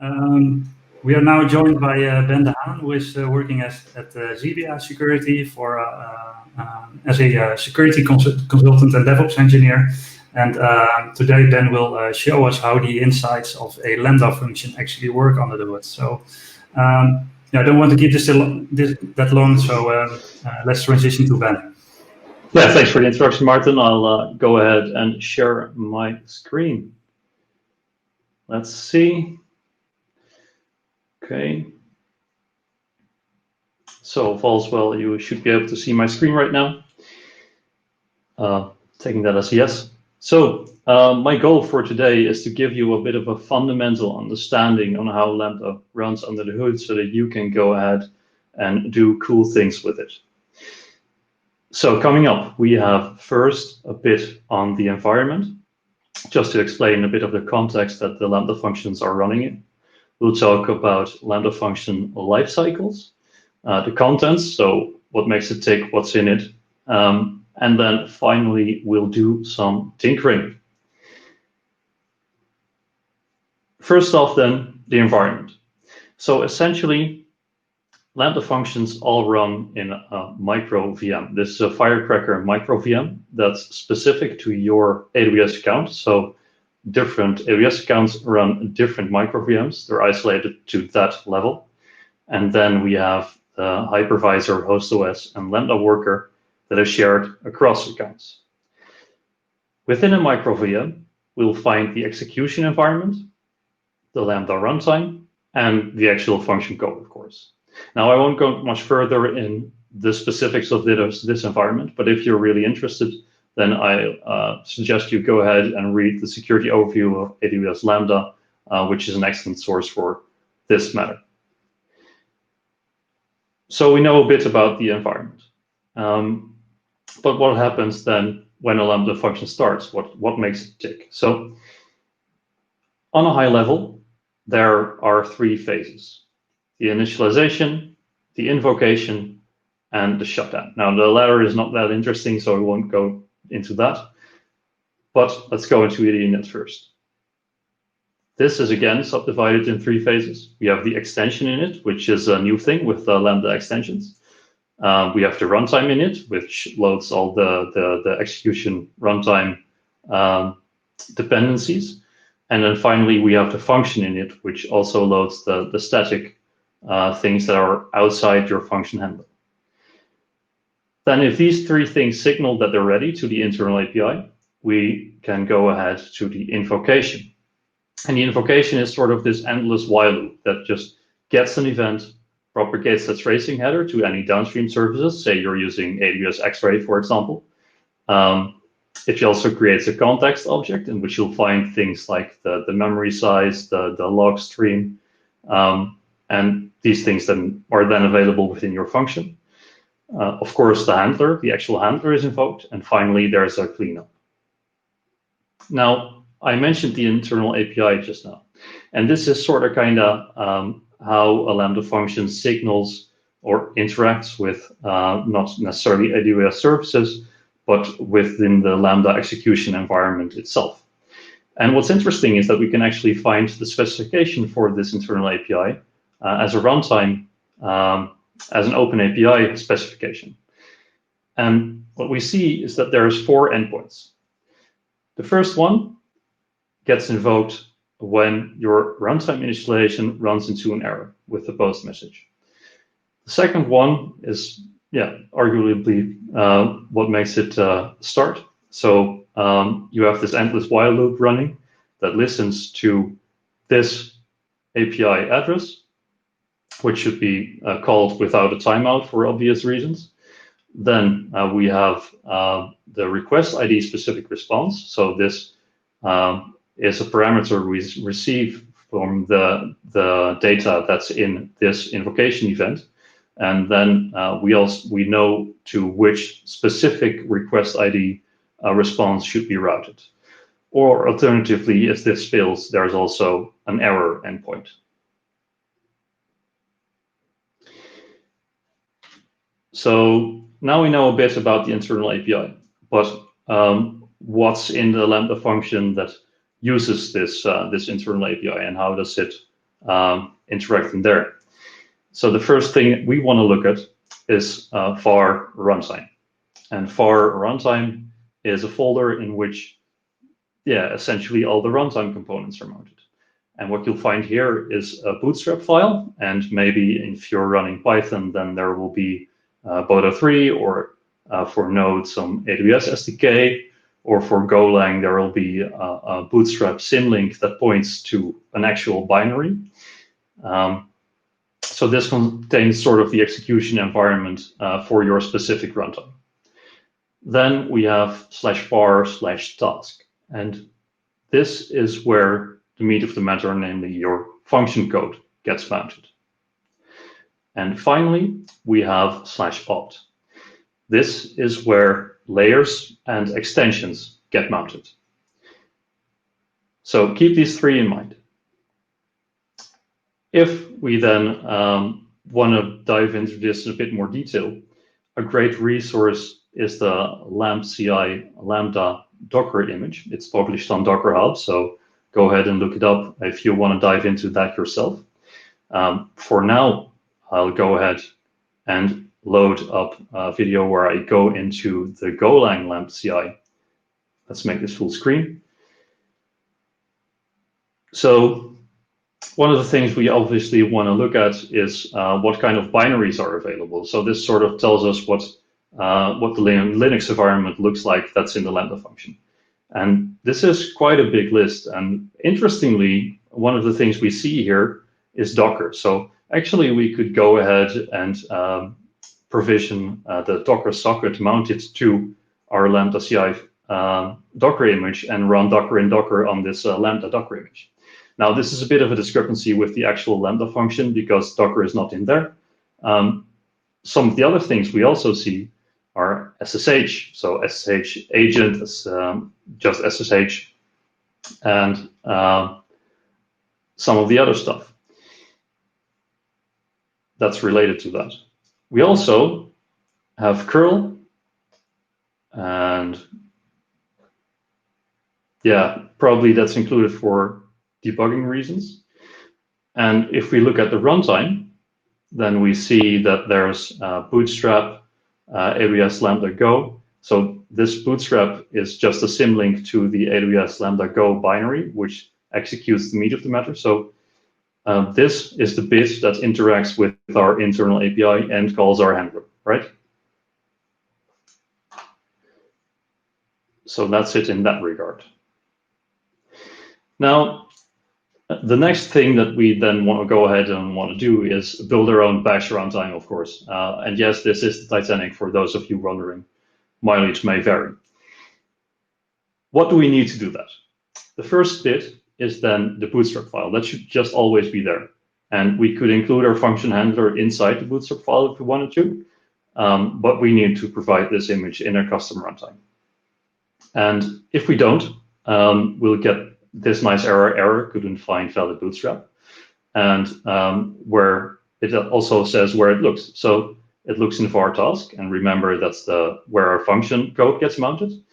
We are now joined by Ben de Haan, who is working at ZBA Security as a security consultant and DevOps engineer. And today Ben will show us how the insights of a Lambda function actually work under the hood. So I don't want to keep this that long, so let's transition to Ben. Yeah, thanks for the introduction, Martin. I'll go ahead and share my screen. Let's see. Okay. So if all's well, you should be able to see my screen right now. Taking that as a yes. So my goal for today is to give you a bit of a fundamental understanding on how Lambda runs under the hood so that you can go ahead and do cool things with it. So coming up, we have first a bit on the environment, just to explain a bit of the context that the Lambda functions are running in. We'll talk about Lambda function life cycles, the contents, so what makes it tick, what's in it, and then finally we'll do some tinkering. First off then, the environment. So essentially, Lambda functions all run in a micro VM. This is a Firecracker micro VM that's specific to your AWS account. So different AWS accounts run different micro VMs. They're isolated to that level. And then we have the hypervisor, host OS, and Lambda worker that are shared across accounts. Within a micro VM, we'll find the execution environment, the Lambda runtime, and the actual function code, of course. Now, I won't go much further in the specifics of this environment, but if you're really interested, then I suggest you go ahead and read the security overview of AWS Lambda, which is an excellent source for this matter. So we know a bit about the environment. But what happens then when a Lambda function starts? What makes it tick? So on a high level, there are three phases: the initialization, the invocation, and the shutdown. Now, the latter is not that interesting, so I won't go into that. But let's go into the init first. This is again subdivided in three phases. We have the extension init, which is a new thing with Lambda extensions. We have the runtime init, which loads all the execution runtime dependencies. And then finally, we have the function init, which also loads the static things that are outside your function handler. Then if these three things signal that they're ready to the internal API, we can go ahead to the invocation. And the invocation is sort of this endless while loop that just gets an event, propagates that tracing header to any downstream services. Say you're using AWS X-Ray, for example. It also creates a context object in which you'll find things like the memory size, the log stream, and these things then are then available within your function. Of course, the handler, the actual handler is invoked, and finally there's a cleanup. Now, I mentioned the internal API just now, and this is sort of kind of how a Lambda function signals or interacts with not necessarily AWS services, but within the Lambda execution environment itself. And what's interesting is that we can actually find the specification for this internal API as a runtime, as an open API specification. And what we see is that there's 4 endpoints. The first one gets invoked when your runtime initialization runs into an error with the post message. The second one is, arguably what makes it start. So you have this endless while loop running that listens to this API address, which should be called without a timeout for obvious reasons. Then we have the request ID specific response. So this is a parameter we receive from the data that's in this invocation event. And then we know to which specific request ID response should be routed. Or alternatively, if this fails, there's also an error endpoint. So now we know a bit about the internal API, but what's in the Lambda function that uses this internal API, and how does it interacting there. So the first thing we want to look at is var runtime. And var runtime is a folder in which, essentially all the runtime components are mounted. And what you'll find here is a bootstrap file, and maybe if you're running Python, then there will be Boto3, or for Node, some AWS SDK, or for Golang, there will be a bootstrap symlink that points to an actual binary. So this contains sort of the execution environment for your specific runtime. Then we have /var/task, and this is where the meat of the matter, namely your function code, gets mounted. And finally, we have /opt. This is where layers and extensions get mounted. So keep these three in mind. If we then want to dive into this in a bit more detail, a great resource is the Lambda Docker image. It's published on Docker Hub, so go ahead and look it up if you want to dive into that yourself. For now, I'll go ahead and load up a video where I go into the Golang Lambda CI. Let's make this full screen. So one of the things we obviously want to look at is what kind of binaries are available. So this sort of tells us what the Linux environment looks like that's in the Lambda function. And this is quite a big list. And interestingly, one of the things we see here is Docker. So actually, we could go ahead and provision the Docker socket mounted to our Lambda CI Docker image and run Docker in Docker on this Lambda Docker image. Now, this is a bit of a discrepancy with the actual Lambda function because Docker is not in there. Some of the other things we also see are SSH. So SSH agent is just SSH, and some of the other stuff that's related to that. We also have curl, and probably that's included for debugging reasons. And if we look at the runtime, then we see that there's bootstrap, AWS Lambda Go. So this bootstrap is just a symlink to the AWS Lambda Go binary, which executes the meat of the matter. So this is the bit that interacts with our internal API and calls our handler, right? So that's it in that regard. Now, the next thing that we then want to go ahead and want to do is build our own bash runtime, of course. And yes, this is the Titanic for those of you wondering. Mileage may vary. What do we need to do that? The first bit is then the bootstrap file. That should just always be there. And we could include our function handler inside the bootstrap file if we wanted to, but we need to provide this image in our custom runtime. And if we don't, we'll get this nice error, couldn't find valid bootstrap, and where it also says where it looks. So it looks in var task, and remember that's where our function code gets mounted,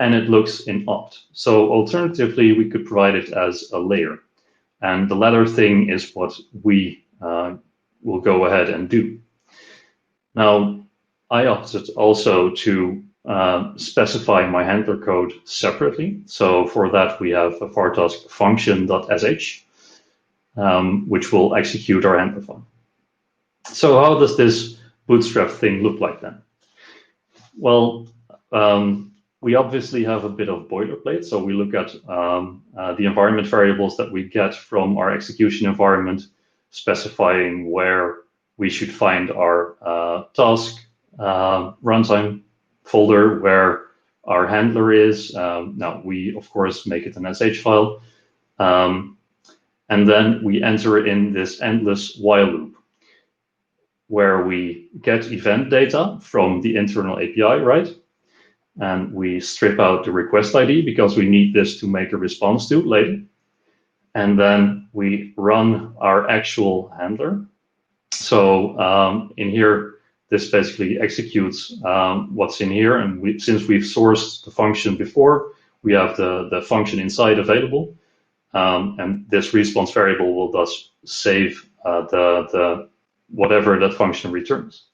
and it looks in opt. So alternatively, we could provide it as a layer, and the latter thing is what we will go ahead and do. Now, I opted also to specify my handler code separately. So for that, we have a var task function.sh, which will execute our handler file. So how does this bootstrap thing look like then? Well, we obviously have a bit of boilerplate. So we look at the environment variables that we get from our execution environment, specifying where we should find our task runtime folder, where our handler is. Now, we, of course, make it an sh file. And then we enter in this endless while loop, where we get event data from the internal API, right? And we strip out the request ID because we need this to make a response to later. And then we run our actual handler. So in here, this basically executes what's in here. And since we've sourced the function before, we have the function inside available. and this response variable will thus save the whatever that function returns.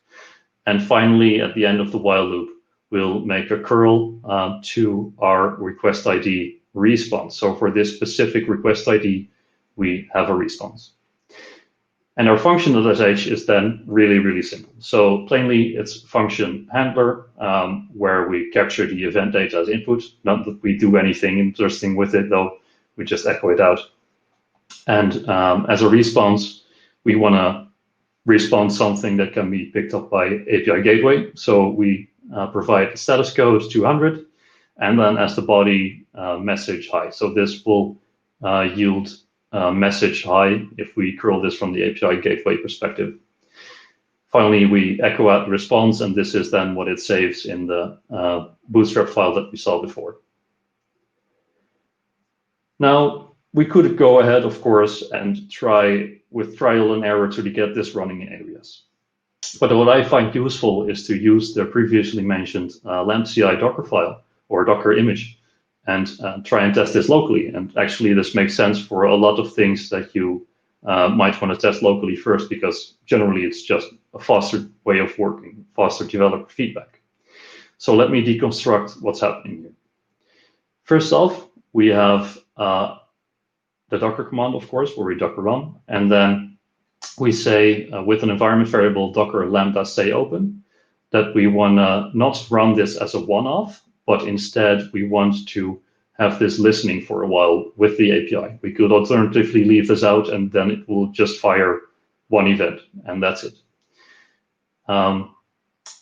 And finally, at the end of the while loop, we'll make a curl to our request ID response. So for this specific request ID, we have a response. And our function.sh is then really, really simple. So plainly, it's function handler, where we capture the event data as input. Not that we do anything interesting with it, though. We just echo it out. And as a response, we want to respond something that can be picked up by API gateway. So we provide status code 200, and then as the body message hi. So this will yield message hi if we curl this from the API gateway perspective. Finally, we echo out the response, and this is then what it saves in the bootstrap file that we saw before. Now, we could go ahead, of course, and try with trial and error to get this running in AWS. But what I find useful is to use the previously mentioned Lambda CI Docker file or Docker image and try and test this locally. And actually, this makes sense for a lot of things that you might want to test locally first, because generally it's just a faster way of working, faster developer feedback. So let me deconstruct what's happening here. First off, we have the Docker command, of course, where we Docker run, and then we say with an environment variable Docker Lambda say open that we want to not run this as a one-off, but instead we want to have this listening for a while with the API. We could alternatively leave this out, and then it will just fire one event, and that's it.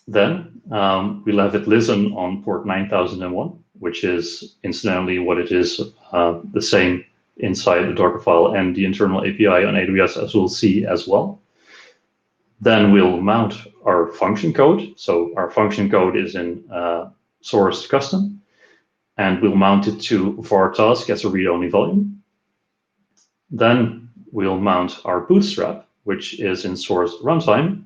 Then we'll have it listen on port 9001, which is incidentally what it is, the same inside the Docker file and the internal API on AWS, as we'll see as well. Then we'll mount our function code. So our function code is in source custom, and we'll mount it to var task as a read-only volume. Then we'll mount our bootstrap, which is in source runtime,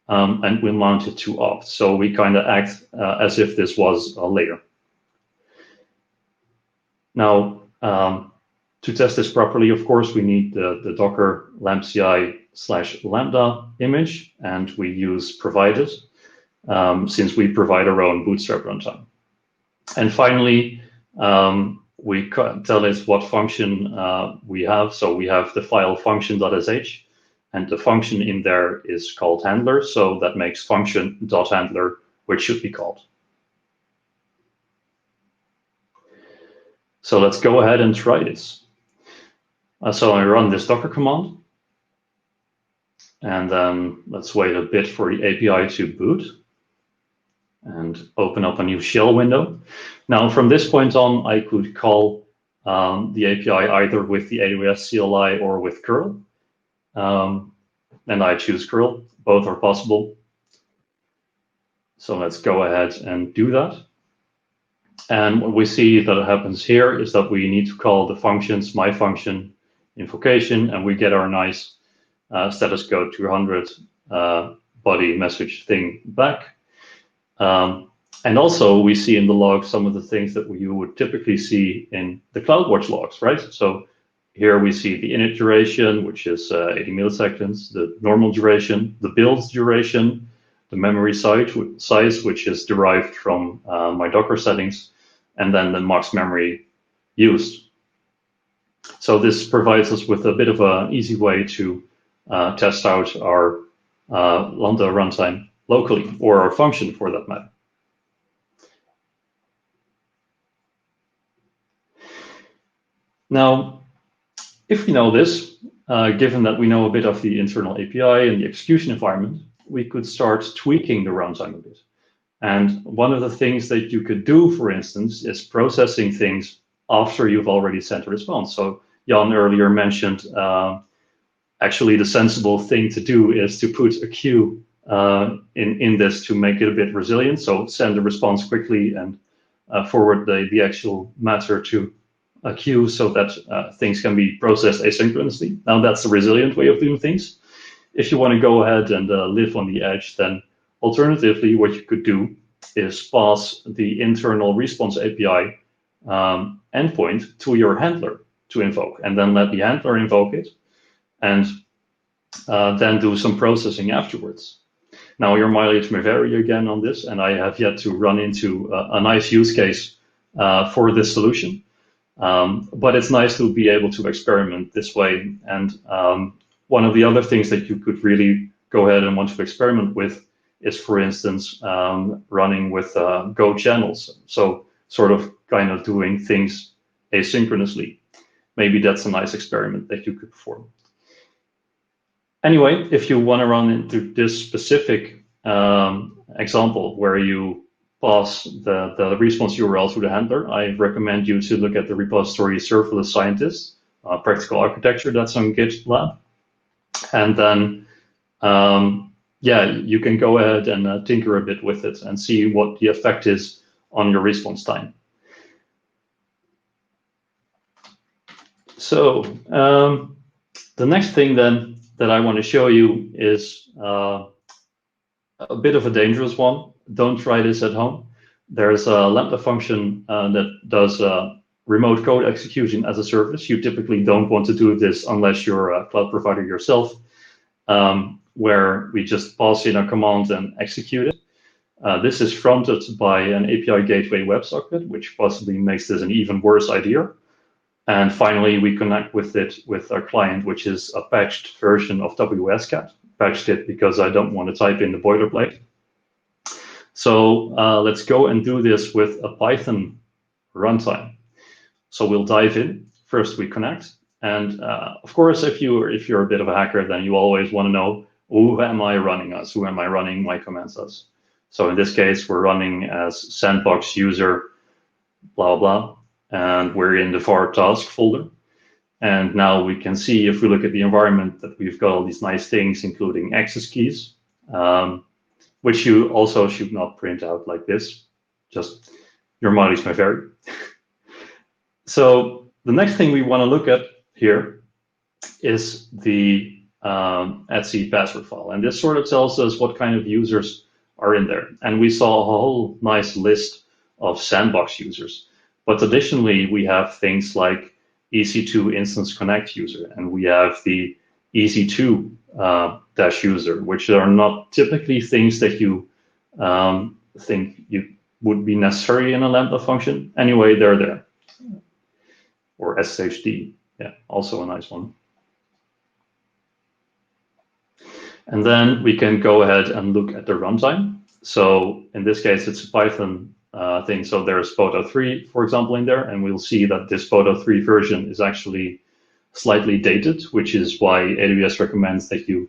and we'll mount it to opt. So we kind of act as if this was a layer. Now, to test this properly, of course, we need the Docker lambda CI/lambda image, and we use provided, since we provide our own bootstrap runtime. And finally, we tell it what function we have. So we have the file function.sh, and the function in there is called handler. So that makes function.handler, which should be called. So let's go ahead and try this. So I run this Docker command, and then let's wait a bit for the API to boot and open up a new shell window. Now, from this point on, I could call the API either with the AWS CLI or with curl, and I choose curl. Both are possible. So let's go ahead and do that. And what we see that happens here is that we need to call the functions, my function, invocation, and we get our nice status code 200 body message thing back. And also we see in the log some of the things that you would typically see in the CloudWatch logs, right? So here we see the init duration, which is 80 milliseconds, the normal duration, the build duration, the memory size, which is derived from my Docker settings, and then the max memory used. So this provides us with a bit of an easy way to test out our Lambda runtime locally, or our function for that matter. Now, if we know this, given that we know a bit of the internal API and the execution environment, we could start tweaking the runtime a bit. And one of the things that you could do, for instance, is processing things after you've already sent a response. So Jan earlier mentioned, actually the sensible thing to do is to put a queue in this to make it a bit resilient. So send the response quickly and forward the actual matter to a queue so that things can be processed asynchronously. Now that's the resilient way of doing things. If you want to go ahead and live on the edge, then alternatively, what you could do is pass the internal response API endpoint to your handler to invoke, and then let the handler invoke it, and then do some processing afterwards. Now, your mileage may vary again on this, and I have yet to run into a nice use case for this solution. But it's nice to be able to experiment this way. And one of the other things that you could really go ahead and want to experiment with is, for instance, running with Go channels. So sort of kind of doing things asynchronously. Maybe that's a nice experiment that you could perform. Anyway, if you want to run into this specific example where you pass the response URL to the handler, I recommend you to look at the repository Serverless Scientist, practical architecture that's on GitLab. And then, yeah, you can go ahead and tinker a bit with it and see what the effect is on your response time. So the next thing then that I want to show you is a bit of a dangerous one. Don't try this at home. There's a Lambda function that does remote code execution as a service. You typically don't want to do this unless you're a cloud provider yourself, where we just pass in a command and execute it. This is fronted by an API gateway WebSocket, which possibly makes this an even worse idea. And finally, we connect with it with our client, which is a patched version of WSCat. Patched it because I don't want to type in the boilerplate. So let's go and do this with a Python runtime. So we'll dive in. First, we connect. And of course, if you're a bit of a hacker, then you always want to know, who am I running as? Who am I running my commands as? So in this case, we're running as sandbox user, blah, blah. And we're in the var task folder. And now we can see, if we look at the environment, that we've got all these nice things, including access keys, which you also should not print out like this. Just your mileage may vary. So the next thing we want to look at here is the etc password file. And this sort of tells us what kind of users are in there. And we saw a whole nice list of sandbox users. But additionally, we have things like EC2 instance connect user, and we have the EC2 dash user, which are not typically things that you think you would be necessary in a Lambda function. Anyway, they're there. Or SSHD, yeah, also a nice one. And then we can go ahead and look at the runtime. So in this case, it's a Python thing. So there's Poto3, for example, in there, and we'll see that this Poto3 version is actually slightly dated, which is why AWS recommends that you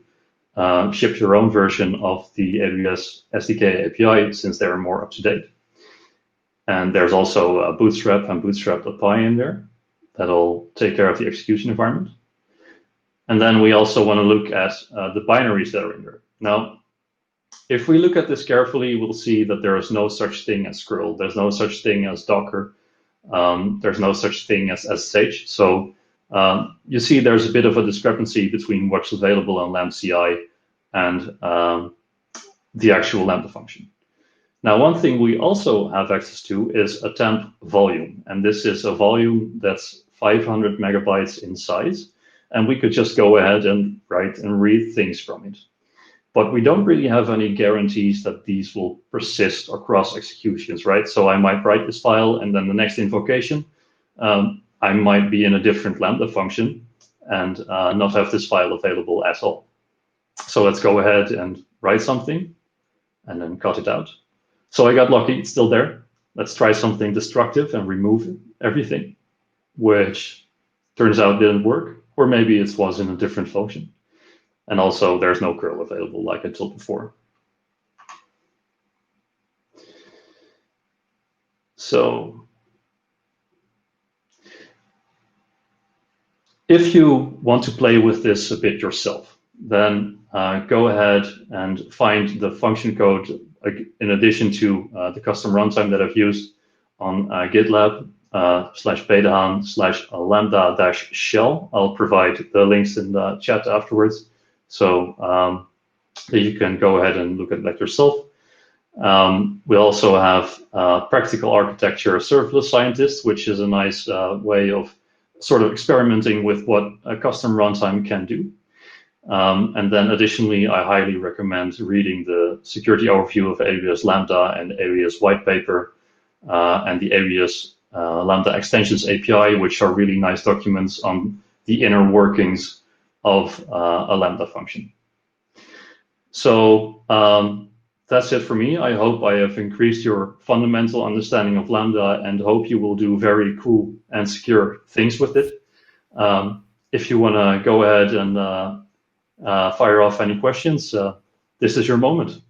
ship your own version of the AWS SDK API, since they're more up to date. And there's also Bootstrap and bootstrap.py in there. That'll take care of the execution environment. And then we also want to look at the binaries that are in there. Now, if we look at this carefully, we'll see that there is no such thing as curl. There's no such thing as Docker. There's no such thing as SSH. So you see there's a bit of a discrepancy between what's available on Lambda CI and the actual Lambda function. Now, one thing we also have access to is a temp volume. And this is a volume that's 500 megabytes in size. And we could just go ahead and write and read things from it. But we don't really have any guarantees that these will persist across executions, right? So I might write this file, and then the next invocation, I might be in a different Lambda function and not have this file available at all. So let's go ahead and write something and then cut it out. So I got lucky, it's still there. Let's try something destructive and remove everything, which turns out didn't work, or maybe it was in a different function. And also there's no curl available, like I told before. So if you want to play with this a bit yourself, then go ahead and find the function code in addition to the custom runtime that I've used on GitLab /betahaan/lambda-shell. I'll provide the links in the chat afterwards, so you can go ahead and look at that yourself. We also have practical architecture serverless scientist, which is a nice way of sort of experimenting with what a custom runtime can do. And then additionally, I highly recommend reading the security overview of AWS Lambda and AWS white paper and the AWS Lambda extensions API, which are really nice documents on the inner workings of a Lambda function. So that's it for me. I hope I have increased your fundamental understanding of Lambda and hope you will do very cool and secure things with it. If you want to go ahead and fire off any questions, this is your moment.